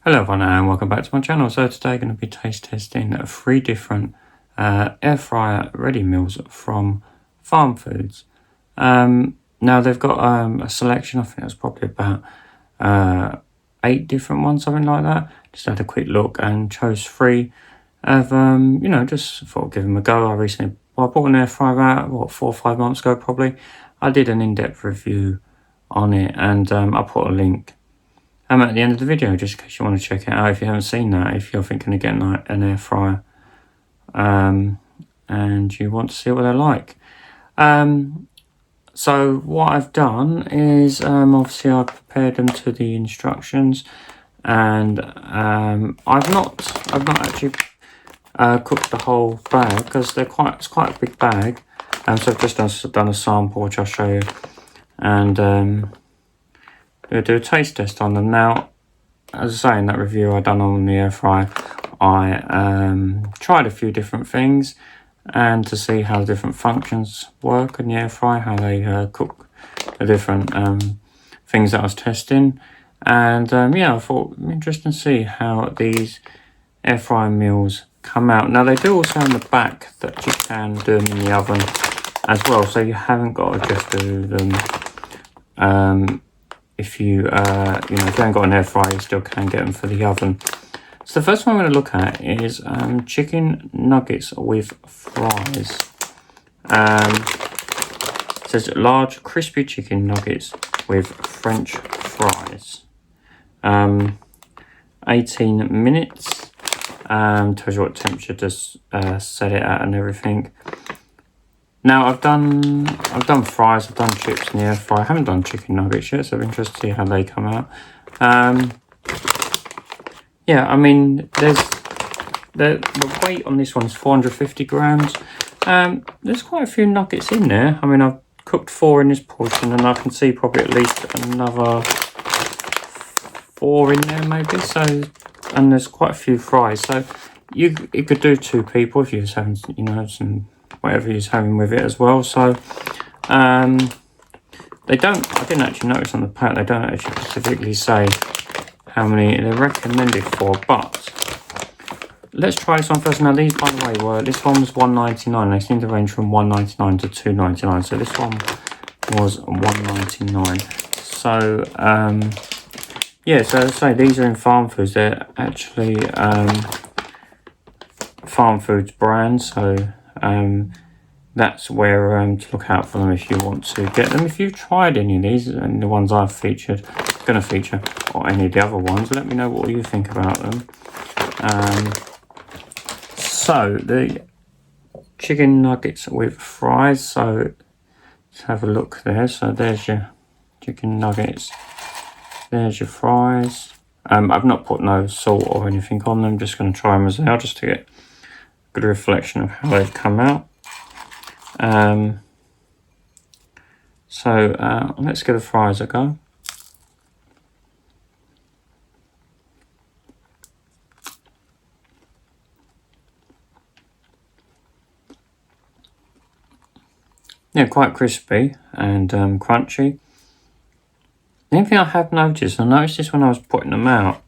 Hello everyone and welcome back to my channel. So today I'm going to be taste testing 3 different air fryer ready meals from Farmfoods. Now they've got a selection. I think that's probably about 8 different ones, something like that. Just had a quick look and chose 3 of just thought I'd give them a go. I bought an air fryer about 4 or 5 months ago probably. I did an in-depth review on it and I put a link at the end of the video, just in case you want to check it out if you haven't seen that, if you're thinking of getting like an air fryer and you want to see what they're like. So what I've done is obviously I prepared them to the instructions, and I've not actually cooked the whole bag because it's quite a big bag, so I've just done a sample which I'll show you, and do a taste test on them. Now, as I say in that review I done on the air fryer, I tried a few different things and to see how different functions work in the air fryer, how they cook the different things that I was testing, and I thought it'd be interesting to see how these air fryer meals come out. Now they do also on the back that you can do them in the oven as well, so you haven't got to just do them if you if you haven't got an air fryer, you still can get them for the oven. So the first one I'm going to look at is chicken nuggets with fries. It says large crispy chicken nuggets with French fries. 18 minutes. Tells you what temperature to set it at and everything. Now I've done fries, I've done chips in the air fryer. I haven't done chicken nuggets yet, so I'm interested to see how they come out. Yeah, I mean, the weight on this one is 450 grams. There's quite a few nuggets in there. I mean, I've cooked 4 in this portion, and I can see probably at least another 4 in there maybe. So, and there's quite a few fries. So you could do 2 people if you're having, some whatever you're having with it as well. So I didn't actually notice on the pack, they don't actually specifically say how many they're recommended for, but let's try this one first. Now these, by the way, this one was $1.99. They seem to range from $1.99 to $2.99, so this one was $1.99. So yeah, so as I say, these are in Farmfoods. They're actually Farmfoods brand, so that's where to look out for them if you want to get them. If you've tried any of these and the ones I've going to feature, or any of the other ones, let me know what you think about them. So the chicken nuggets with fries, so let's have a look there. So there's your chicken nuggets, there's your fries. I've not put no salt or anything on them, just going to try them as they are, just to get a good reflection of how they've come out. Let's give the fries a go. Yeah, quite crispy and crunchy. The only thing I have noticed, I noticed this when I was putting them out,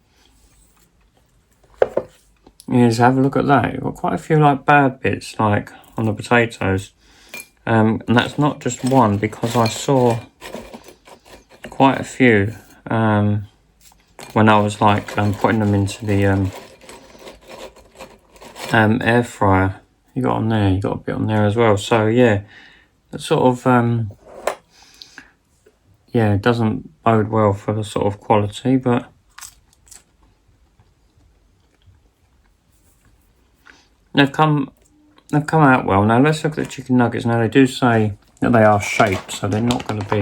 is have a look at that. You've got quite a few like bad bits, like on the potatoes. And that's not just one, because I saw quite a few when I was like putting them into the air fryer. You got a bit on there as well. So yeah, that sort of yeah, it doesn't bode well for the sort of quality, but they've come out well. Now let's look at the chicken nuggets. Now they do say that they are shaped, so they're not going to be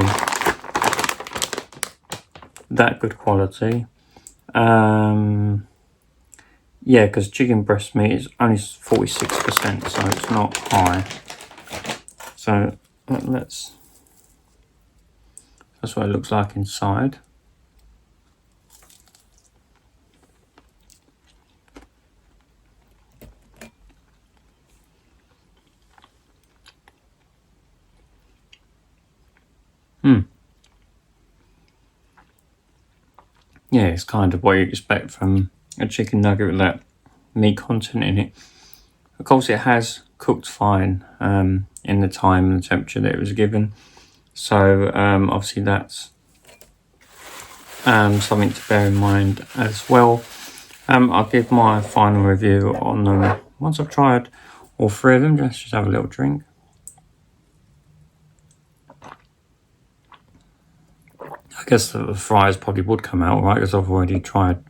that good quality. Yeah, because chicken breast meat is only 46%, so it's not high. So that's what it looks like inside. yeah, it's kind of what you expect from a chicken nugget with that meat content in it. Of course, it has cooked fine in the time and the temperature that it was given. So obviously that's something to bear in mind as well. I'll give my final review on them once I've tried all three of them. Let's just have a little drink. I guess the fries probably would come out right, because I've already tried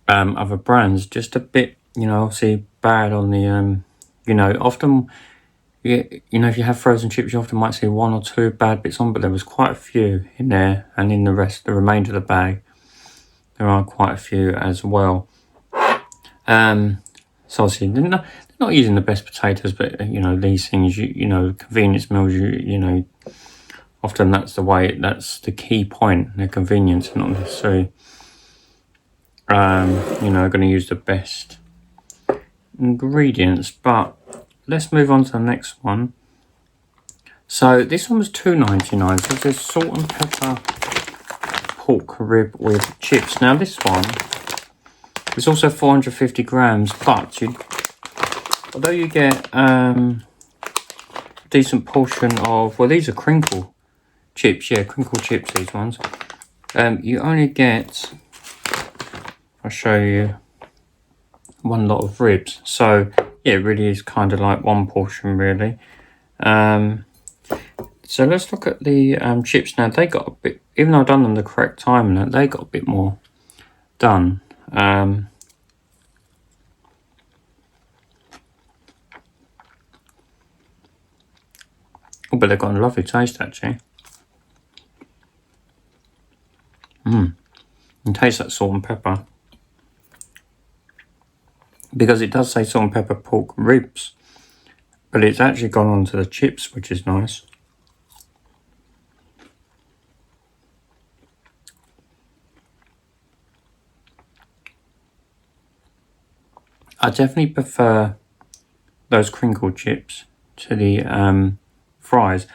other brands. Just a bit, obviously bad on the, often, if you have frozen chips, you often might see one or two bad bits on, but there was quite a few in there, and in the remainder of the bag, there are quite a few as well. So obviously they're not using the best potatoes, but these things, convenience meals, often that's the key point, the convenience, not necessarily going to use the best ingredients. But let's move on to the next one. So this one was $2.99. So it says salt and pepper pork rib with chips. Now this one is also 450 grams, but although you get a decent portion of, well, these are crinkle chips, crinkle chips, these ones. You only get, I'll show you, one lot of ribs. So yeah, it really is kind of like one portion really. So let's look at the chips now. They got a bit, even though I've done them the correct time, now they got a bit more done. Oh, but they've got a lovely taste actually. You taste that salt and pepper, because it does say salt and pepper pork ribs, but it's actually gone on to the chips, which is nice. I definitely prefer those crinkle chips to the fries.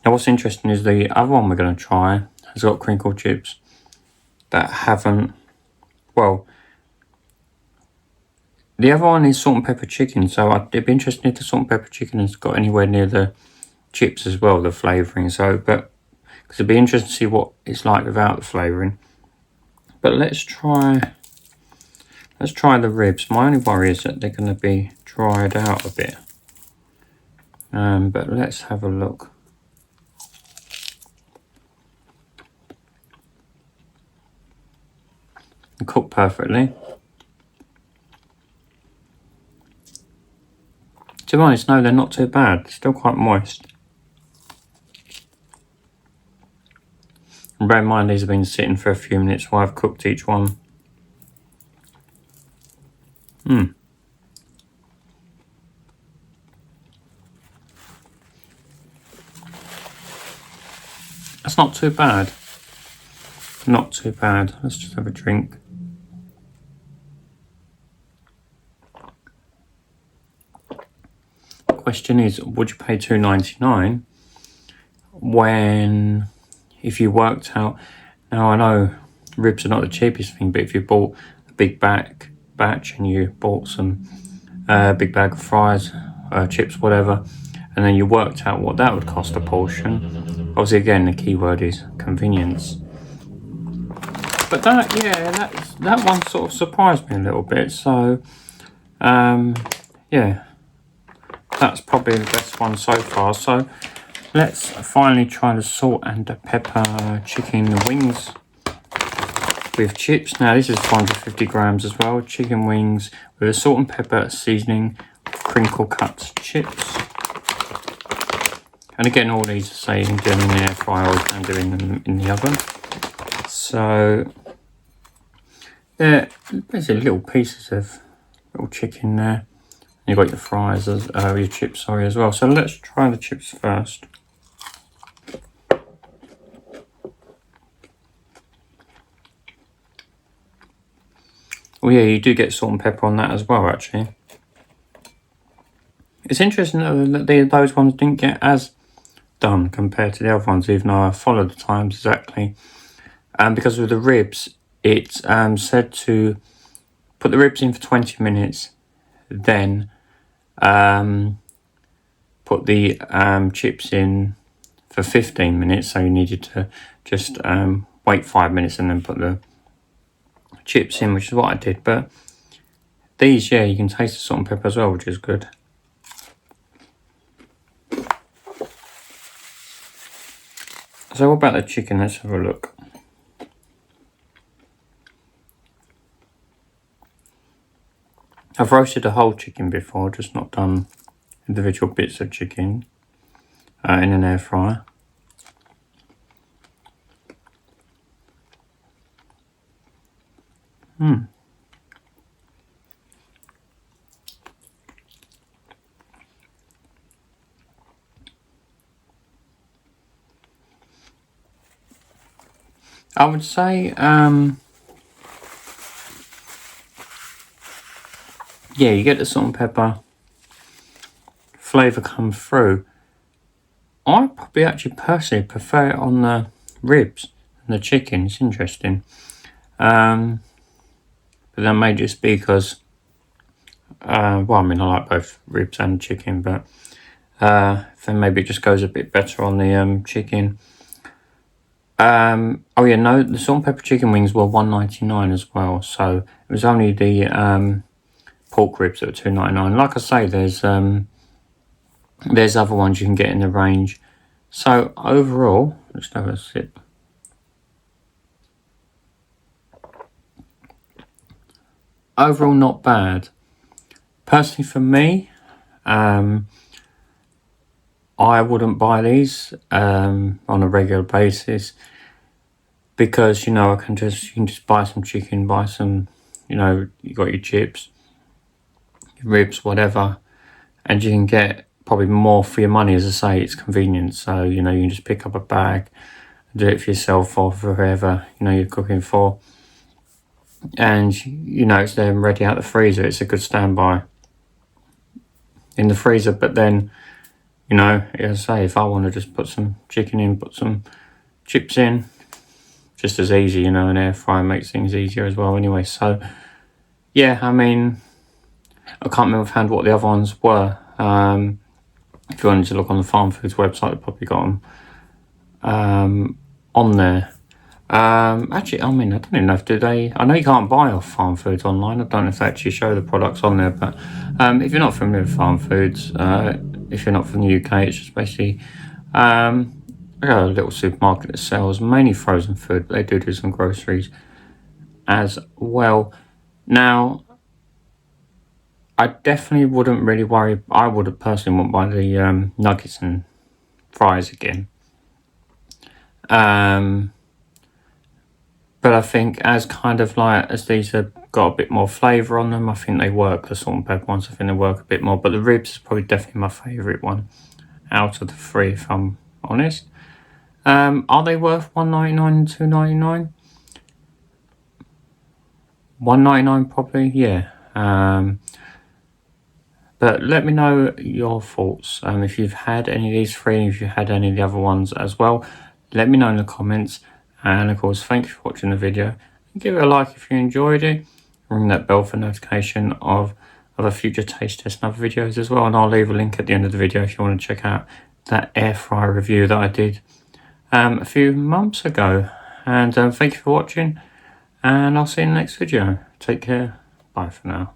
Now what's interesting is the other one we're going to try has got crinkle chips that haven't, well, the other one is salt and pepper chicken, so it'd be interesting if the salt and pepper chicken has got anywhere near the chips as well, the flavouring. So, but because it'd be interesting to see what it's like without the flavouring. But let's try the ribs. My only worry is that they're going to be dried out a bit. But let's have a look. They cook perfectly. To be honest, no, they're not too bad. They're still quite moist. And bear in mind, these have been sitting for a few minutes while I've cooked each one. That's not too bad. Not too bad. Let's just have a drink. The question is, would you pay $2.99 when, if you worked out, now I know ribs are not the cheapest thing, but if you bought a big batch and you bought some big bag of fries, chips, whatever, and then you worked out what that would cost a portion, obviously again the key word is convenience. But that one sort of surprised me a little bit. So yeah, that's probably the best one so far. So let's finally try the salt and the pepper chicken wings with chips. Now this is 450 grams as well. Chicken wings with a salt and pepper seasoning, crinkle cut chips. And again, all these say you can do them in the air fryer or you can do them in the oven. So they're basically little pieces of little chicken there. And you've got your fries, your chips, as well. So let's try the chips first. Oh yeah, you do get salt and pepper on that as well, actually. It's interesting that those ones didn't get as done compared to the other ones, even though I followed the times exactly. because with the ribs, it's said to put the ribs in for 20 minutes, then put the chips in for 15 minutes. So you needed to just wait 5 minutes and then put the chips in, which is what I did. But these, yeah, you can taste the salt and pepper as well, which is good. So what about the chicken? Let's have a look. I've roasted a whole chicken before, just not done individual bits of chicken in an air fryer. I would say, yeah, you get the salt and pepper flavour come through. I probably actually personally prefer it on the ribs and the chicken. It's interesting. But that may just be because, well, I mean, I like both ribs and chicken, but then maybe it just goes a bit better on the chicken. Oh yeah, no, the salt and pepper chicken wings were $1.99 as well, so it was only the pork ribs that were $2.99. Like I say, there's other ones you can get in the range. So overall, let's have a sip. Overall, not bad. Personally, for me, I wouldn't buy these on a regular basis. Because, you know, you can just buy some chicken, buy some, you know, you got your chips, your ribs, whatever, and you can get probably more for your money. As I say, it's convenient. So, you know, you can just pick up a bag, do it for yourself or for whoever, you know, you're cooking for. And, you know, it's there and ready out the freezer. It's a good standby in the freezer. But then, you know, as I say, if I want to just put some chicken in, put some chips in, just as easy, you know, an air fryer makes things easier as well anyway. So, yeah, I mean, I can't remember offhand what the other ones were. If you wanted to look on the Farmfoods website, they've probably got them on there. Actually, I mean, I don't even know if I know you can't buy off Farmfoods online. I don't know if they actually show the products on there, but if you're not familiar with Farmfoods, if you're not from the UK, it's just basically a little supermarket that sells mainly frozen food, but they do some groceries as well. Now, I definitely wouldn't really worry. I would personally wouldn't buy the nuggets and fries again. But I think as kind of like, as these have got a bit more flavour on them, I think they work. The salt and pepper ones, I think they work a bit more. But the ribs is probably definitely my favourite one out of the three, if I'm honest. Are they worth $1.99 and $2.99? $1.99 probably, yeah. But let me know your thoughts. If you've had any of these three, and if you've had any of the other ones as well, let me know in the comments. And of course, thank you for watching the video. Give it a like if you enjoyed it. Ring that bell for notification of other future taste tests and other videos as well. And I'll leave a link at the end of the video if you want to check out that air fryer review that I did a few months ago. And thank you for watching, and I'll see you in the next video. Take care. Bye for now.